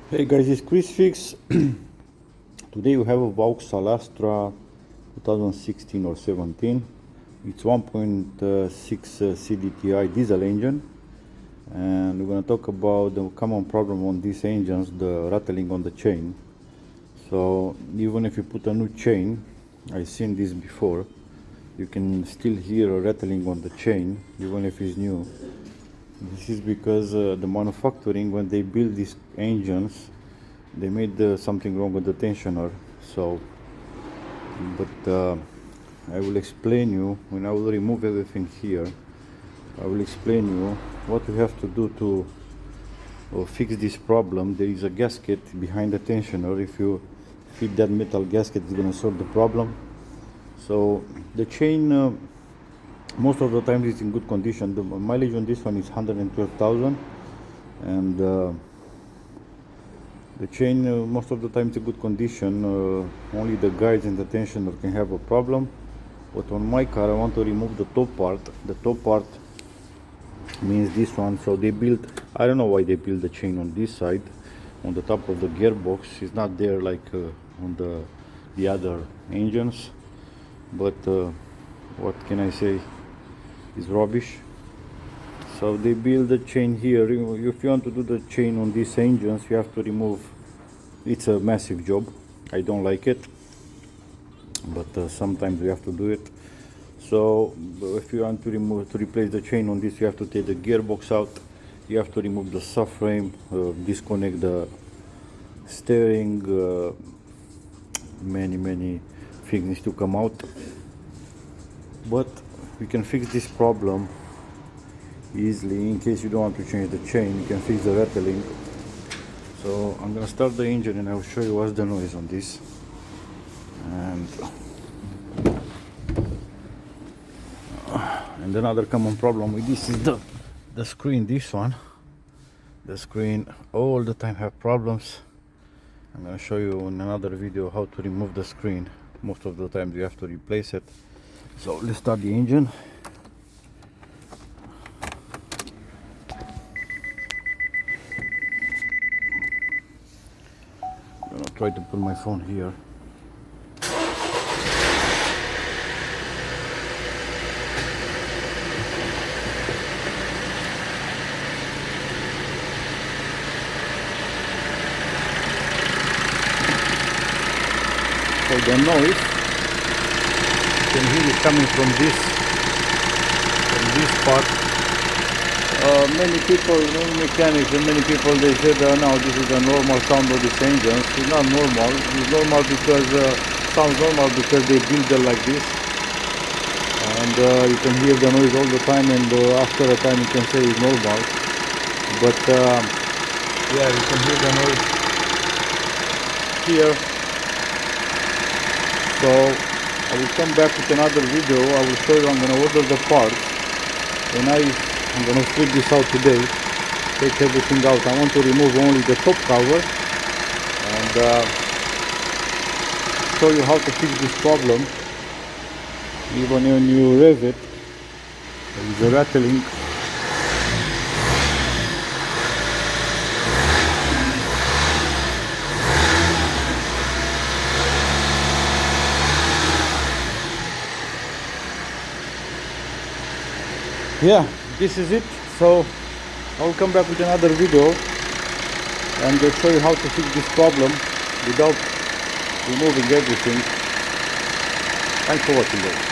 Hey guys, it's Chris Fix. Today we have a Vauxhall Astra 2016 or 17. It's 1.6 cdti diesel engine, and we're going to talk about the common problem on these engines, the rattling on the chain. So even if you put a new chain, I've seen this before, you can still hear a rattling on the chain even if it's new. This is because the manufacturing, when they build these engines, they made something wrong with the tensioner. So, but I will explain you when I will remove everything here. I will explain you what you have to do to fix this problem. There is a gasket behind the tensioner. If you fit that metal gasket, it's going to solve the problem. So the chain. Most of the time it's in good condition. The mileage on this one is 112,000, and the chain most of the time it's in good condition. Only the guides and the tensioner can have a problem. But on my car I want to remove the top part. The top part means this one. So they built, I don't know why they built the chain on this side, on the top of the gearbox. It's not there like on the other engines, but what can I say? Is rubbish. So they build the chain here. If you want to do the chain on these engines, you have to remove. It's a massive job. I don't like it, but sometimes you have to do it. So if you want to replace the chain on this, you have to take the gearbox out. You have to remove the subframe, disconnect the steering. Many things need to come out, but we can fix this problem easily. In case you don't want to change the chain, you can fix the rattling. So I'm gonna start the engine and I will show you what's the noise on this. And another common problem with this is the screen. This one, the screen all the time have problems. I'm gonna show you in another video how to remove the screen. Most of the time you have to replace it. So let's start the engine. I'm gonna try to put my phone here. So the noise, you can hear it coming from this part. Many people, mechanics and many people, they said no, this is the normal sound of this engine. It's not normal. It's normal because sounds normal because they build it like this, and you can hear the noise all the time, and after a time you can say it's normal. But yeah, you can hear the noise here. So I will come back with another video. I will show you. I'm going to order the parts, and I'm going to flip this out today, take everything out. I want to remove only the top cover and show you how to fix this problem. Even when you rev it, there is a rattling. Yeah, this is it. So I'll come back with another video and show you how to fix this problem without removing everything. Thanks for watching, guys.